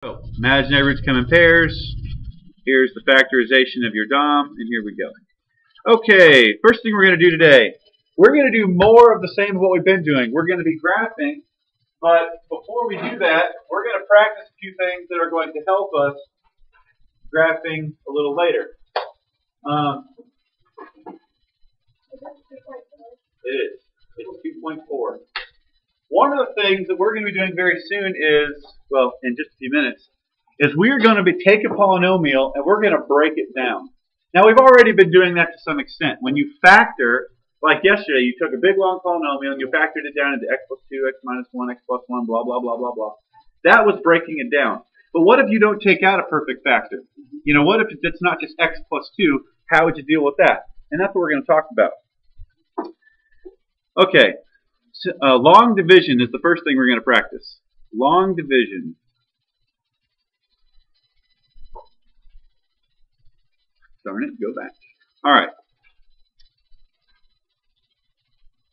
So, imaginary roots come in pairs. Here's the factorization of your DOM, and here we go. Okay, first thing we're going to do today, we're going to do more of the same of what we've been doing. We're going to be graphing, but before we do that, we're going to practice a few things that are going to help us graphing a little later. It is. It's 2.4. One of the things that we're going to be doing very soon is, well, in just a few minutes, is we are going to take a polynomial and we're going to break it down. Now, we've already been doing that to some extent. When you factor, like yesterday, you took a big long polynomial and you factored it down into x plus 2, x minus 1, x plus 1, blah, blah, blah, blah, blah. That was breaking it down. But what if you don't take out a perfect factor? You know, what if it's not just x plus 2? How would you deal with that? And that's what we're going to talk about. Okay. Long division is the first thing we're going to practice. Long division. Darn it, go back. All right.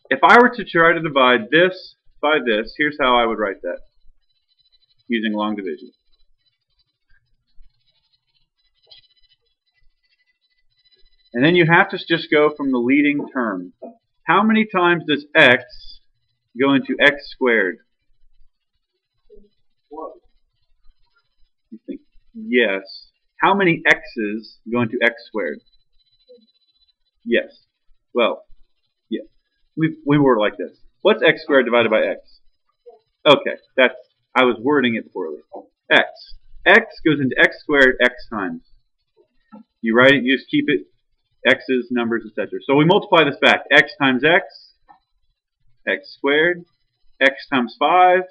If I were to try to divide this by this, here's how I would write that using long division. And then you have to just go from the leading term. How many times does x go into x squared? You think yes. How many x's go into x squared? Yes. Well, yeah. We word like this. What's x squared divided by x? Okay, I was wording it poorly. X. X goes into x squared x times. You write it, you just keep it x's, numbers, etc. So we multiply this back. X times x, x squared, x times 5,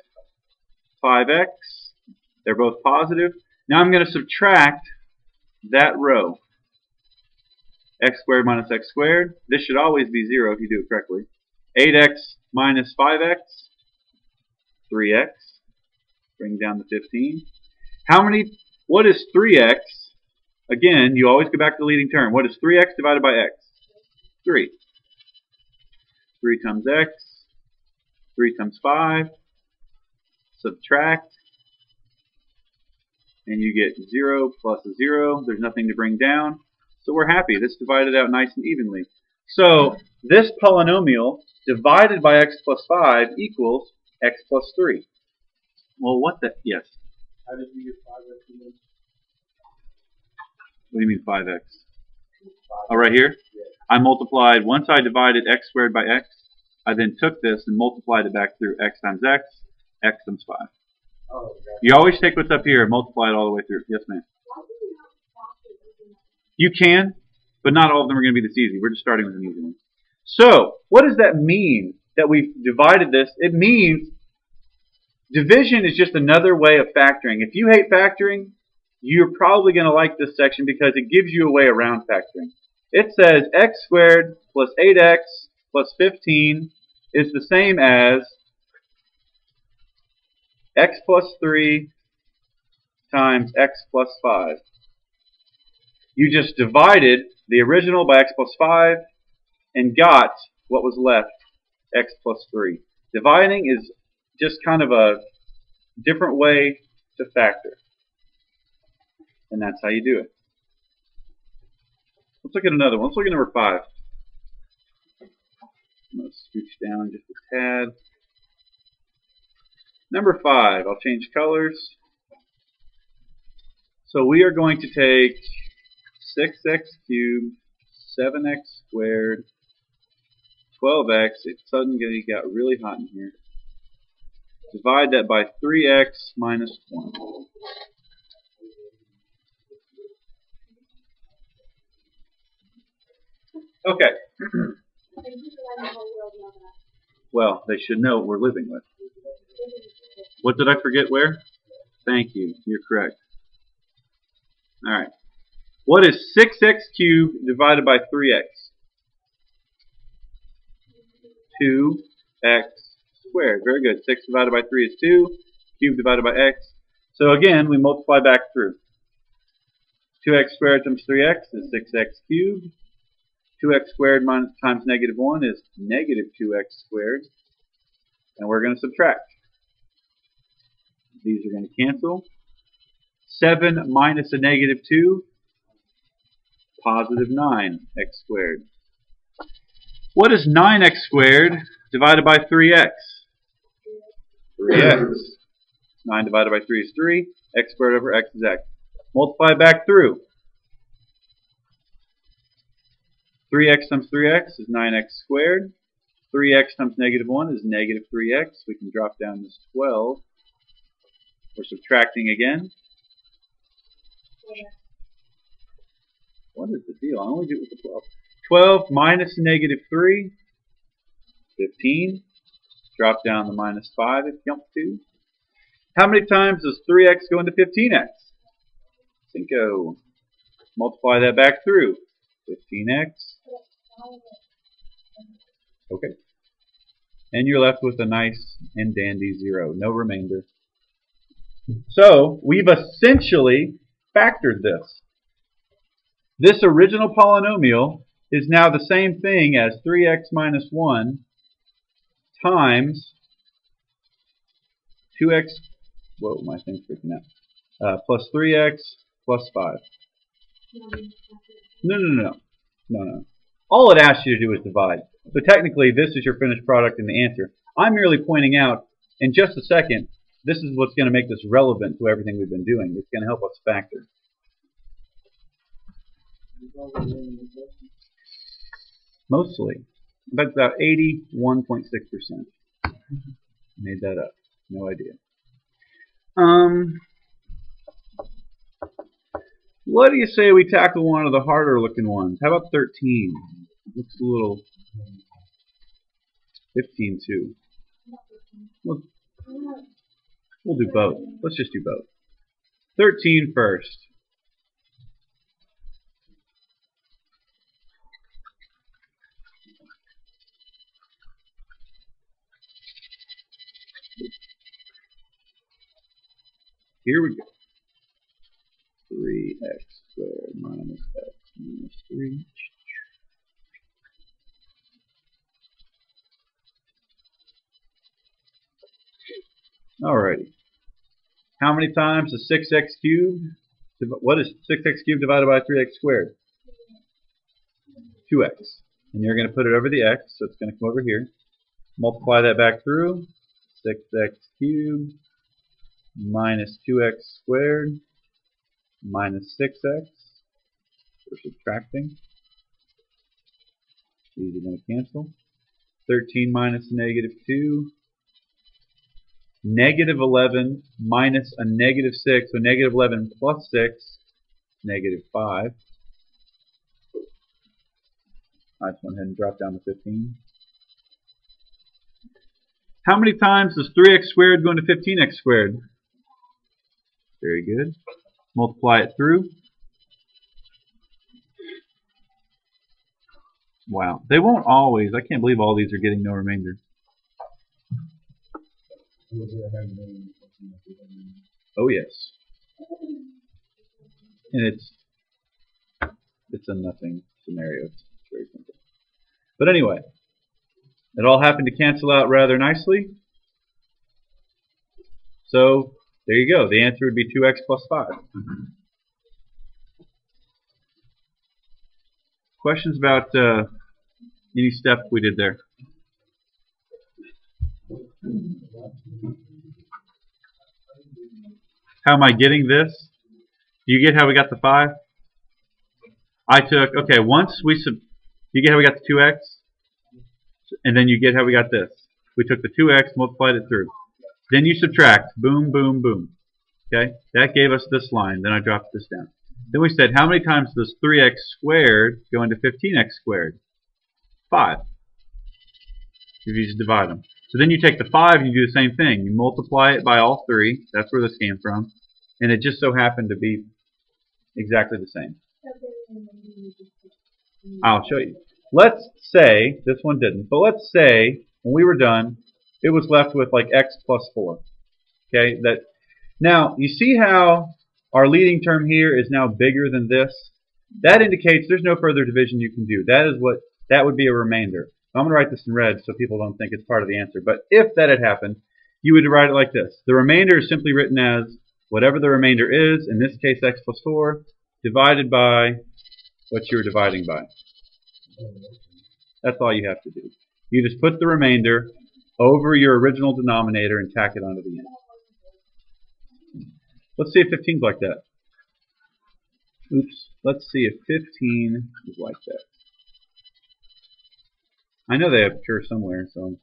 5x. They're both positive. Now I'm going to subtract that row. X squared minus x squared. This should always be 0 if you do it correctly. 8x minus 5x, 3x. Bring down to 15. What is 3x? Again, you always go back to the leading term. What is 3x divided by x? 3. 3 times x. 3 times 5. Subtract. And you get 0 plus a 0. There's nothing to bring down. So we're happy. This divided out nice and evenly. So this polynomial divided by x plus 5 equals x plus 3. Well, what the? Yes. How did you get 5x again? What do you mean 5x? Oh, right here? Yeah. I multiplied, once I divided x squared by x, I then took this and multiplied it back through x times x times 5. Oh, okay. You always take what's up here and multiply it all the way through. Yes, ma'am. You can, but not all of them are going to be this easy. We're just starting with an easy one. So, what does that mean that we've divided this? It means division is just another way of factoring. If you hate factoring, you're probably going to like this section because it gives you a way around factoring. It says x squared plus 8x plus 15 is the same as x plus 3 times x plus 5. You just divided the original by x plus 5 and got what was left, x plus 3. Dividing is just kind of a different way to factor. And that's how you do it. Let's look at another one. Let's look at number 5. I'm going to scooch down just a tad. Number 5. I'll change colors. So we are going to take 6x cubed, 7x squared, 12x. It suddenly got really hot in here. Divide that by 3x minus 1. Okay. Well, they should know what we're living with. What did I forget where? Thank you. You're correct. All right. What is 6x cubed divided by 3x? 2x squared. Very good. 6 divided by 3 is 2. Cubed divided by x. So again, we multiply back through. 2x squared times 3x is 6x cubed. 2x squared times negative 1 is negative 2x squared. And we're going to subtract. These are going to cancel. 7 minus a negative 2? Positive 9x squared. What is 9x squared divided by 3x? 3x. 9 divided by 3 is 3. X squared over x is x. Multiply back through. 3x times 3x is 9x squared. 3x times negative 1 is negative 3x. We can drop down this 12. We're subtracting again. What is the deal? I only do it with the 12. 12 minus negative 3, 15. Drop down the minus 5 if you want to. How many times does 3x go into 15x? Cinco. Multiply that back through. 15x. Okay. And you're left with a nice and dandy 0. No remainder. So, we've essentially factored this. This original polynomial is now the same thing as 3x minus 1 times 2x, whoa, my thing's freaking out, plus 3x plus 5. No. All it asks you to do is divide. So technically, this is your finished product and the answer. I'm merely pointing out, in just a second, this is what's going to make this relevant to everything we've been doing. It's going to help us factor. Mostly. That's about 81.6%. Made that up. No idea. What do you say we tackle one of the harder looking ones? How about 13? Looks a little... 15 too. We'll do both. Let's just do both. 13 first. Here we go. 3x squared minus x minus 3. Alrighty. How many times is 6x cubed? What is 6x cubed divided by 3x squared? 2x. And you're going to put it over the x, so it's going to come over here. Multiply that back through. 6x cubed minus 2x squared minus 6x. We're subtracting. These are going to cancel. 13 minus negative 2. Negative 11 minus a negative 6. So negative 11 plus 6, negative 5. I just went ahead and dropped down to 15. How many times does 3x squared go into 15x squared? Very good. Multiply it through. Wow. They won't always. I can't believe all these are getting no remainder. Oh yes. And it's a nothing scenario. It's very simple. But anyway, it all happened to cancel out rather nicely. So there you go. The answer would be 2x plus 5. Questions about any step we did there? How am I getting this? Do you get how we got the 5? I took, okay, once we you get how we got the 2x? And then you get how we got this. We took the 2x, multiplied it through. Then you subtract. Boom, boom, boom. Okay? That gave us this line. Then I dropped this down. Then we said, how many times does 3x squared go into 15x squared? 5. If you just divide them. So then you take the 5 and you do the same thing. You multiply it by all 3. That's where this came from. And it just so happened to be exactly the same. I'll show you. Let's say, this one didn't, but let's say when we were done, it was left with like x plus 4. Okay? Now, you see how our leading term here is now bigger than this? That indicates there's no further division you can do. That would be a remainder. I'm going to write this in red so people don't think it's part of the answer. But if that had happened, you would write it like this. The remainder is simply written as whatever the remainder is, in this case x plus 4, divided by what you're dividing by. That's all you have to do. You just put the remainder over your original denominator and tack it onto the end. Let's see if 15 is like that. Oops. Let's see if 15 is like that. I know they appear somewhere, so.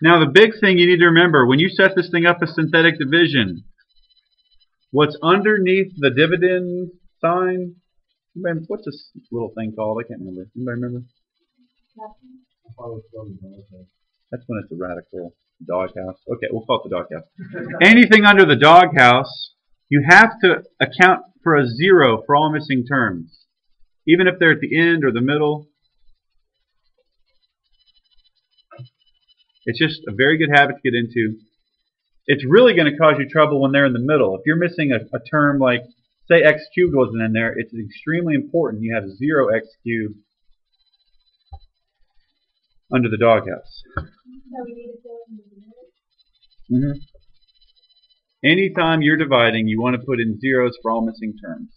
Now the big thing you need to remember, when you set this thing up as synthetic division, what's underneath the dividend sign, what's this little thing called? I can't remember. Anybody remember? That's when it's a radical doghouse. Okay, we'll call it the doghouse. Anything under the doghouse, you have to account for a 0 for all missing terms. Even if they're at the end or the middle. It's just a very good habit to get into. It's really going to cause you trouble when they're in the middle. If you're missing a term like, say x cubed wasn't in there, it's extremely important you have 0x cubed under the doghouse. Anytime you're dividing, you want to put in zeros for all missing terms.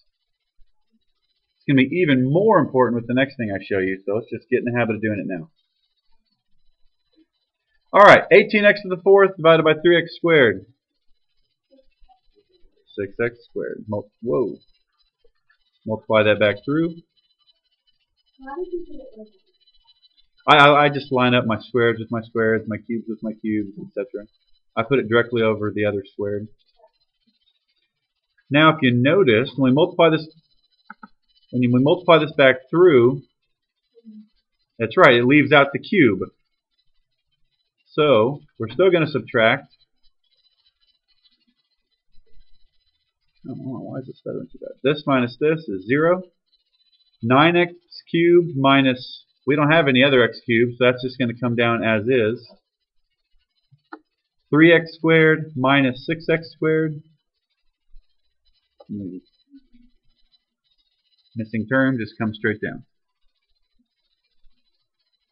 It's going to be even more important with the next thing I show you, so let's just get in the habit of doing it now. Alright, 18x to the 4th divided by 3x squared. 6x squared. Whoa. Multiply that back through. I just line up my squares with my squares, my cubes with my cubes, etc. I put it directly over the other squared. Now if you notice, when we multiply this back through, that's right, it leaves out the cube. So we're still going to subtract. Oh, why is it stuttering so bad? This minus this is 0. 9x cubed minus, we don't have any other x cubed, so that's just going to come down as is. 3x squared minus 6x squared. Missing term just comes straight down.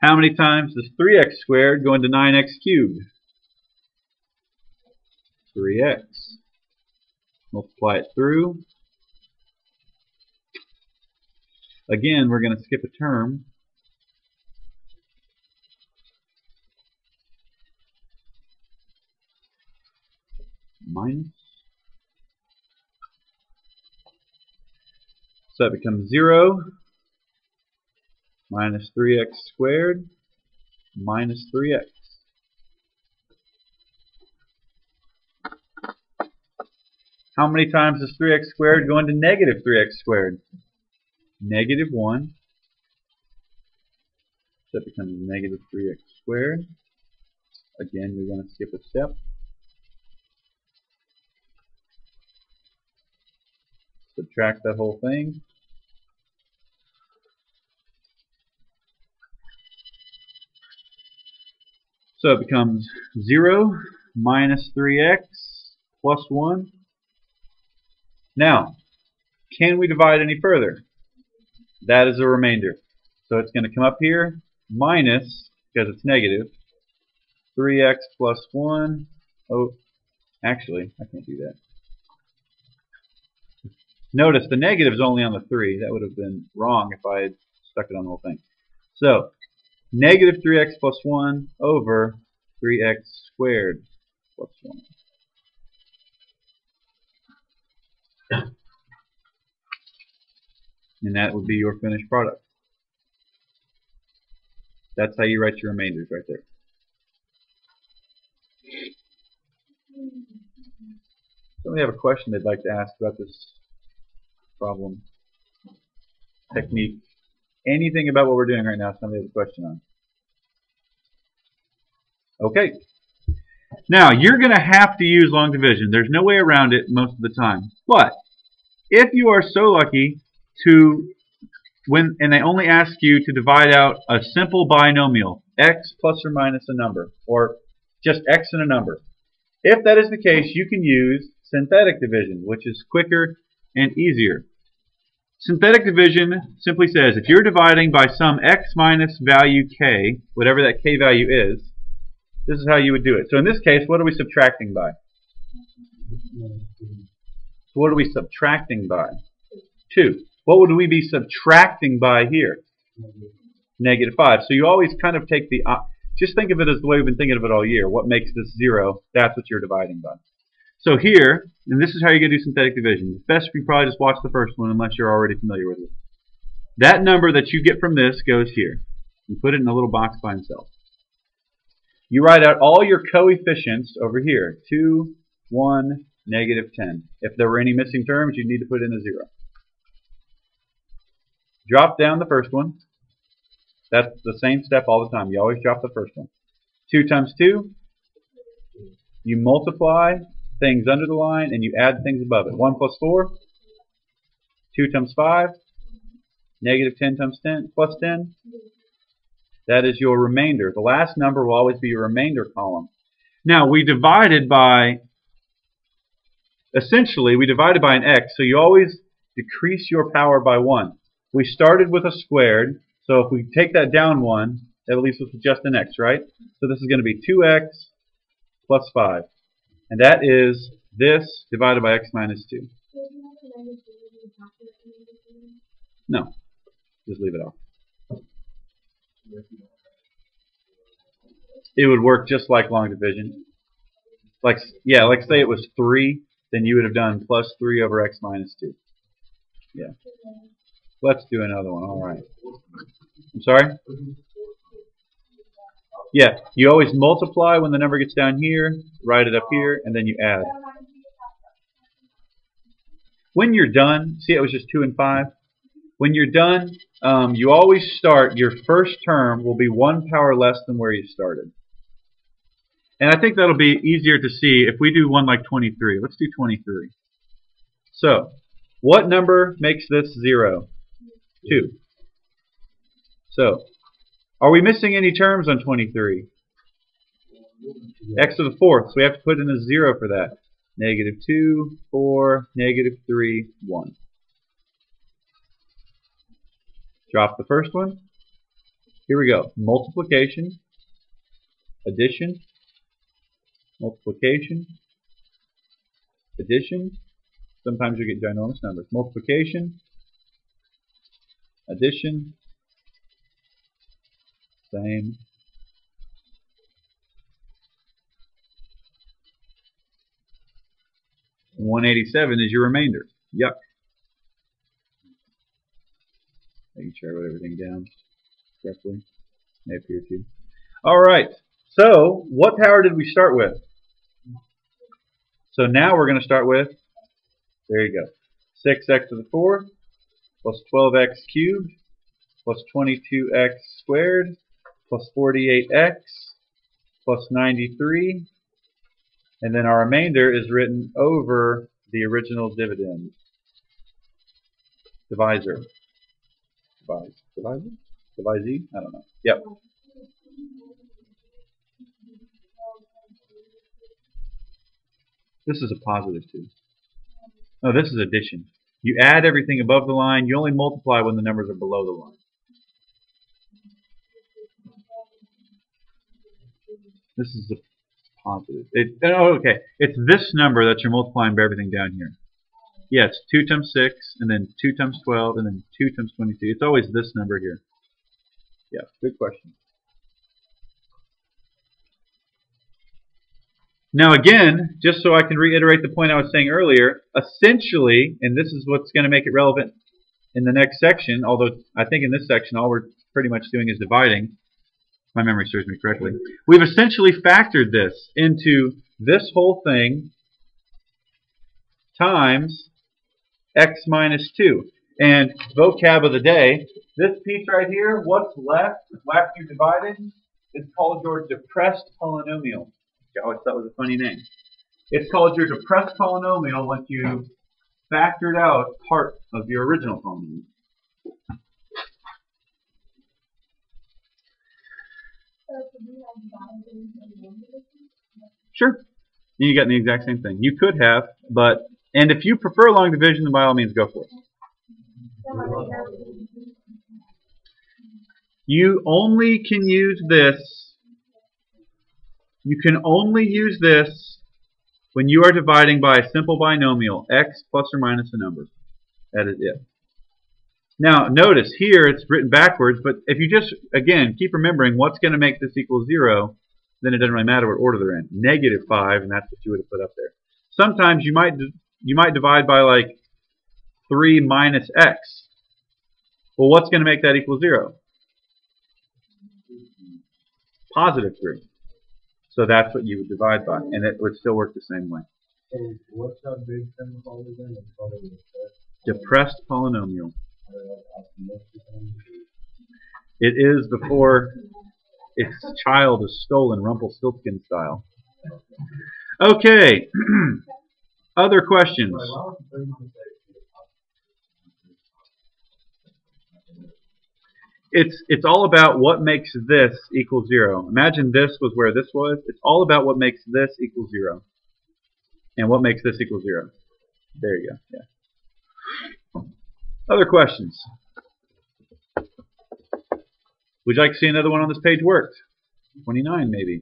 How many times does 3x squared go into 9x cubed? 3x. Multiply it through. Again, we're going to skip a term. Minus. So that becomes 0 minus 3x squared minus 3x. How many times does 3x squared go into negative 3x squared? Negative 1. So that becomes negative 3x squared. Again, you're going to skip a step. Subtract that whole thing. So it becomes 0 minus 3x plus 1. Now, can we divide any further? That is a remainder. So it's going to come up here minus, because it's negative, 3x plus 1. Oh, actually, I can't do that. Notice the negative is only on the 3. That would have been wrong if I had stuck it on the whole thing. So, negative 3x plus 1 over 3x squared plus 1. And that would be your finished product. That's how you write your remainders right there. Somebody have a question they'd like to ask about this problem, technique, anything about what we're doing right now, somebody has a question on. Okay. Now, you're going to have to use long division. There's no way around it most of the time. But if you are so lucky to, and they only ask you to divide out a simple binomial, x plus or minus a number, or just x and a number. If that is the case, you can use synthetic division, which is quicker and easier. Synthetic division simply says if you're dividing by some x minus value k, whatever that k value is, this is how you would do it. So in this case, what are we subtracting by? So what are we subtracting by? 2. What would we be subtracting by here? Negative 5. So you always kind of take the, just think of it as the way we've been thinking of it all year. What makes this 0? That's what you're dividing by. So here, and this is how you're going to do synthetic division. It's best if you probably just watch the first one unless you're already familiar with it. That number that you get from this goes here. You put it in a little box by itself. You write out all your coefficients over here. 2, 1, negative 10. If there were any missing terms, you'd need to put in a 0. Drop down the first one. That's the same step all the time. You always drop the first one. 2 times 2. You multiply things under the line and you add things above it. 1 plus 4. 2 times 5. Negative 10 times 10 plus 10. That is your remainder. The last number will always be your remainder column. Now, we divided by, essentially, we divided by an x, so you always decrease your power by 1. We started with a squared, so if we take that down 1, that leaves us with just an x, right? So this is going to be 2x plus 5. And that is this divided by x minus 2. No, just leave it off. It would work just like long division. Like say it was 3, then you would have done plus 3 over x minus 2. Yeah. Let's do another one. All right. I'm sorry? Yeah, you always multiply when the number gets down here, write it up here, and then you add. When you're done, see it was just 2 and 5? When you're done, you always start, your first term will be 1 power less than where you started. And I think that'll be easier to see if we do one like 23. Let's do 23. So, what number makes this 0? 2. So, are we missing any terms on 23? X to the 4th, so we have to put in a 0 for that. Negative 2, 4, negative 3, 1. Drop the first one. Here we go. Multiplication, addition, multiplication, addition. Sometimes you get ginormous numbers. Multiplication, addition, same. And 187 is your remainder. Yuck. Making sure I wrote everything down correctly. May appear to. Alright, so what power did we start with? So now we're going to start with, there you go, 6x to the 4th plus 12x cubed plus 22x squared plus 48x plus 93. And then our remainder is written over the original dividend. Divisor. Divisee? I don't know. Yep. This is a positive 2. No, this is addition. You add everything above the line. You only multiply when the numbers are below the line. This is a positive. Okay. It's this number that you're multiplying by everything down here. Yeah, it's 2 times 6, and then 2 times 12, and then 2 times 22. It's always this number here. Yeah, good question. Now again, just so I can reiterate the point I was saying earlier, essentially, and this is what's going to make it relevant in the next section, although I think in this section all we're pretty much doing is dividing, if my memory serves me correctly, we've essentially factored this into this whole thing times x minus 2. And vocab of the day, this piece right here, what's left after you divided, is called your depressed polynomial. I always thought it was a funny name. It's called your depressed polynomial once you factored out part of your original polynomial. Sure. You got the exact same thing. You could have, but, and if you prefer long division, then by all means go for it. You only can use this. You can only use this When you are dividing by a simple binomial, x plus or minus a number. That is it. Now, notice here it's written backwards, but if you just, again, keep remembering what's going to make this equal 0, then it doesn't really matter what order they're in. -5, and that's what you would have put up there. Sometimes you might divide by like 3 minus x. Well, what's going to make that equal 0? +3. So that's what you would divide by, and it would still work the same way. So what's that big semicolon again? Depressed polynomial. It is before its child is stolen, Rumpelstiltskin style. Okay. Other questions? It's all about what makes this equal 0. Imagine this was where this was. It's all about what makes this equal 0. And what makes this equal 0. There you go. Yeah. Other questions? Would you like to see another one on this page worked? 29 maybe.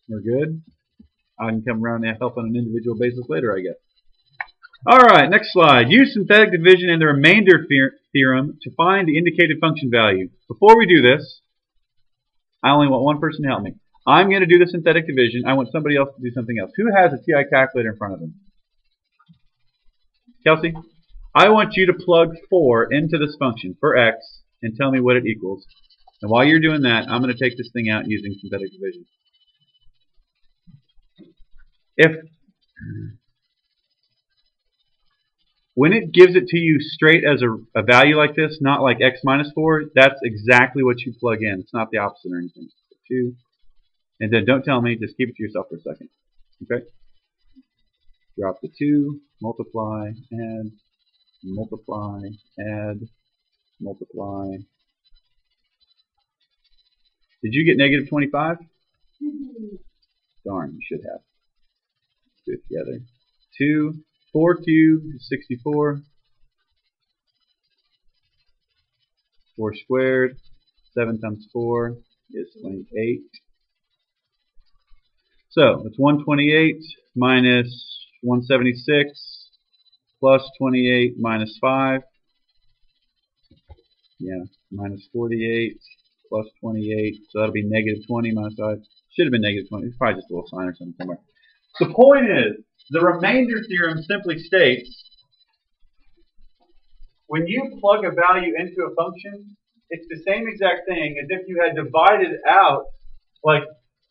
We're good? I can come around and help on an individual basis later, I guess. Alright, next slide. Use synthetic division and the remainder theorem to find the indicated function value. Before we do this, I only want one person to help me. I'm going to do the synthetic division. I want somebody else to do something else. Who has a TI calculator in front of them? Kelsey? I want you to plug 4 into this function for x and tell me what it equals. And while you're doing that, I'm going to take this thing out using synthetic division. When it gives it to you straight as a value like this, not like x minus 4, that's exactly what you plug in. It's not the opposite or anything. 2. And then don't tell me, just keep it to yourself for a second. Okay? Drop the 2, multiply, add, multiply, add, multiply. Did you get -25? Darn, you should have. Let's do it together. 2, 4 cubed is 64. 4 squared, 7 times 4 is 28. So it's 128 minus 176 plus 28 minus 5. Yeah, minus 48 plus 28. So that'll be -20 minus 5. Should have been -20. It's probably just a little sign or something somewhere. The point is, the remainder theorem simply states when you plug a value into a function, it's the same exact thing as if you had divided out, like,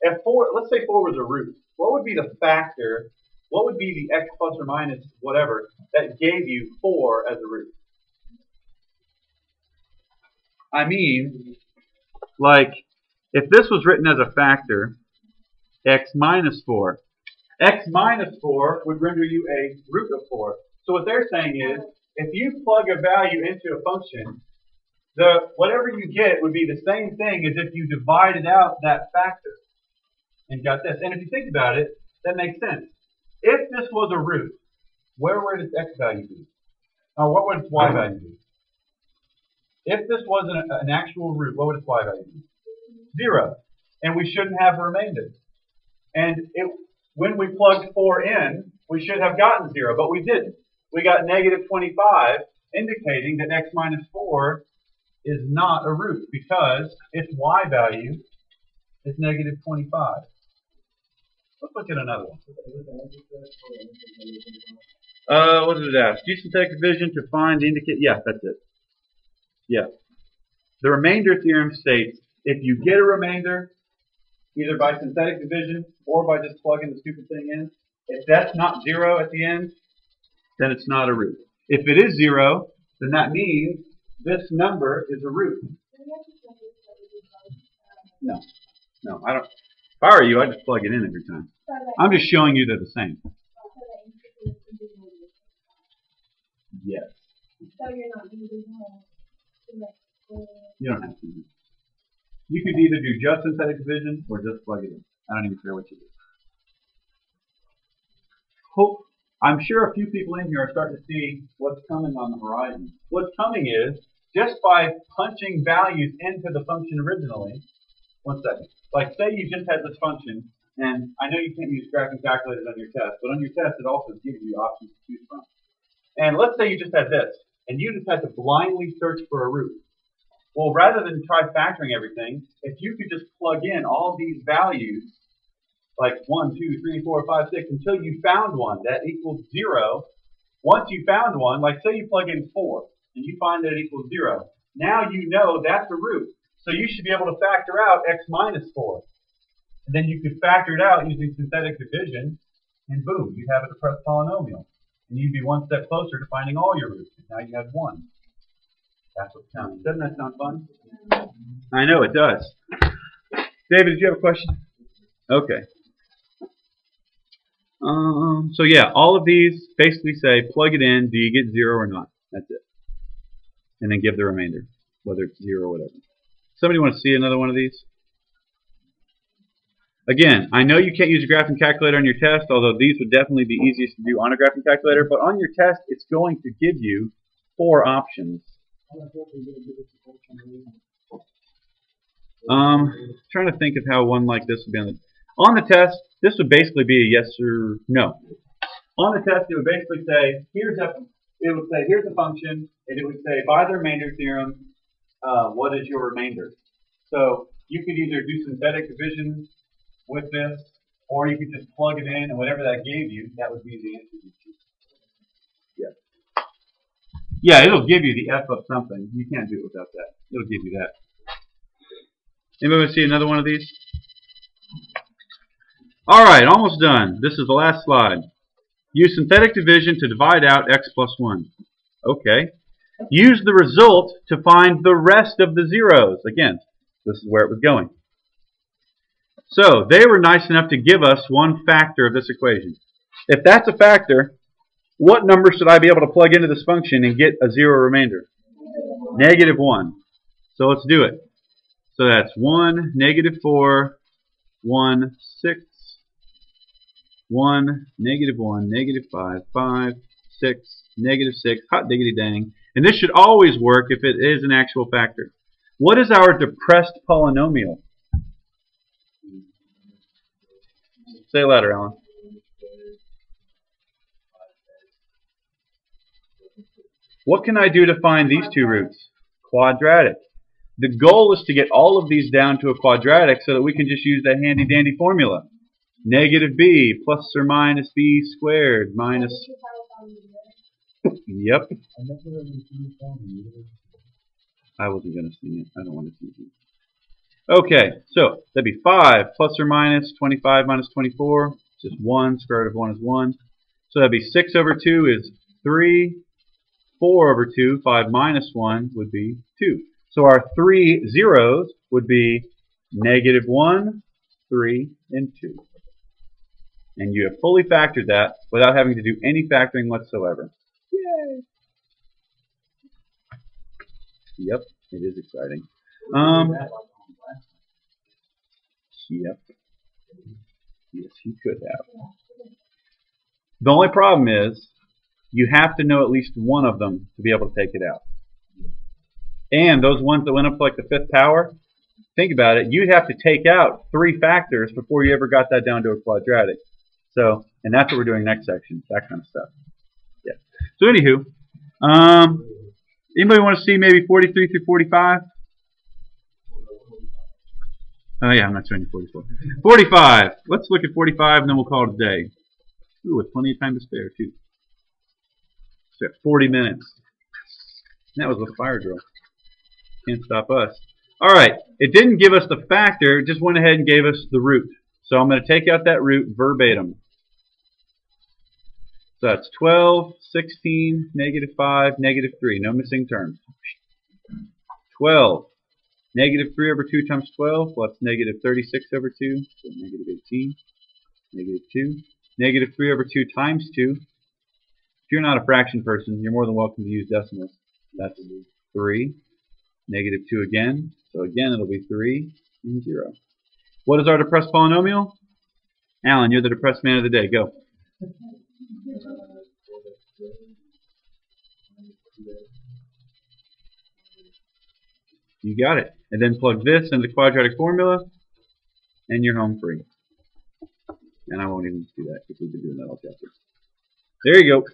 if 4, let's say 4 was a root. What would be the factor, what would be the x plus or minus whatever that gave you 4 as a root? I mean, like, if this was written as a factor, x minus 4. X minus 4 would render you a root of 4. So what they're saying is, if you plug a value into a function, whatever you get would be the same thing as if you divided out that factor and got this. And if you think about it, that makes sense. If this was a root, where would its x value be? Or what would its y value be? If this wasn't an actual root, what would its y value be? 0. And we shouldn't have a remainder. And when we plugged 4 in, we should have gotten 0, but we didn't. We got -25, indicating that x minus 4 is not a root because its y value is -25. Let's look at another one. What did it ask? Use synthetic division to find the indicate. Yeah, that's it. Yeah. The remainder theorem states if you get a remainder, either by synthetic division or by just plugging the stupid thing in, if that's not 0 at the end, then it's not a root. If it is 0, then that means this number is a root. No, I don't. If I were you, I'd just plug it in every time. I'm just showing you they're the same. Yes. You don't have to. You could either do just synthetic division or just plug it in. I don't even care what you do. I'm sure a few people in here are starting to see what's coming on the horizon. What's coming is, just by punching values into the function originally, 1 second. Like, say you just had this function, and I know you can't use graphing calculators on your test, but on your test it also gives you options to choose from. And let's say you just had this, and you just had to blindly search for a root. Well, rather than try factoring everything, if you could just plug in all these values, like 1, 2, 3, 4, 5, 6, until you found one that equals 0. Once you found one, like say you plug in 4, and you find that it equals 0. Now you know that's a root. So you should be able to factor out x minus 4. And then you could factor it out using synthetic division, and boom, you'd have a depressed polynomial. And you'd be one step closer to finding all your roots. Now you have 1. That's what counts. Doesn't that sound fun? I know it does. David, did you have a question? Okay. So yeah, all of these basically say plug it in, do you get 0 or not? That's it. And then give the remainder, whether it's 0 or whatever. Somebody want to see another one of these? Again, I know you can't use a graphing calculator on your test, although these would definitely be easiest to do on a graphing calculator, but on your test it's going to give you 4 options. Trying to think of how one like this would be on the test. This would basically be a yes or no. On the test, it would basically say, here's a function, and it would say, by the remainder theorem, what is your remainder? So you could either do synthetic division with this, or you could just plug it in, and whatever that gave you, that would be the answer you choose. Yeah. Yeah, it'll give you the F of something. You can't do it without that. It'll give you that. Anybody want to see another one of these? Alright, almost done. This is the last slide. Use synthetic division to divide out x plus 1. Okay. Use the result to find the rest of the zeros. Again, this is where it was going. So, they were nice enough to give us one factor of this equation. If that's a factor, what number should I be able to plug into this function and get a 0 remainder? -1. So let's do it. So that's 1, -4, 1, 6, 1, -1, -5, 5, 6, -6, hot diggity dang. And this should always work if it is an actual factor. What is our depressed polynomial? Say it louder, Alan. What can I do to find these two roots? Quadratic. The goal is to get all of these down to a quadratic so that we can just use that handy dandy formula. -b plus or minus b squared minus... Yep. I wasn't going to sing it. I don't want to sing it. Okay, so that'd be 5 plus or minus 25 minus 24. Just 1. Square root of 1 is 1. So that'd be 6 over 2 is 3. 4 over 2, 5 minus 1 would be 2. So our 3 zeros would be -1, 3, and 2. And you have fully factored that without having to do any factoring whatsoever. Yay! Yep, it is exciting. Yep. Yes, you could have. The only problem is you have to know at least one of them to be able to take it out. And those ones that went up to like the 5th power, think about it, you'd have to take out 3 factors before you ever got that down to a quadratic. So, and that's what we're doing next section, that kind of stuff. Yeah. So anywho, anybody want to see maybe 43 through 45? Oh yeah, I'm not showing you 44. 45. Let's look at 45 and then we'll call it a day. Ooh, with plenty of time to spare too. So 40 minutes. And that was with fire drill. Can't stop us. Alright, it didn't give us the factor, it just went ahead and gave us the root. So I'm going to take out that root verbatim. So that's 12, 16, -5, -3. No missing terms. 12. -3 over 2 times 12, well, that's -36 over 2, so -18, -2. -3 over 2 times 2. If you're not a fraction person, you're more than welcome to use decimals. That's 3. -2 again, so again it'll be 3 and 0. What is our depressed polynomial? Alan, you're the depressed man of the day. Go. You got it. And then plug this into the quadratic formula, and you're home free. And I won't even do that because we've been doing that all chapter. There you go.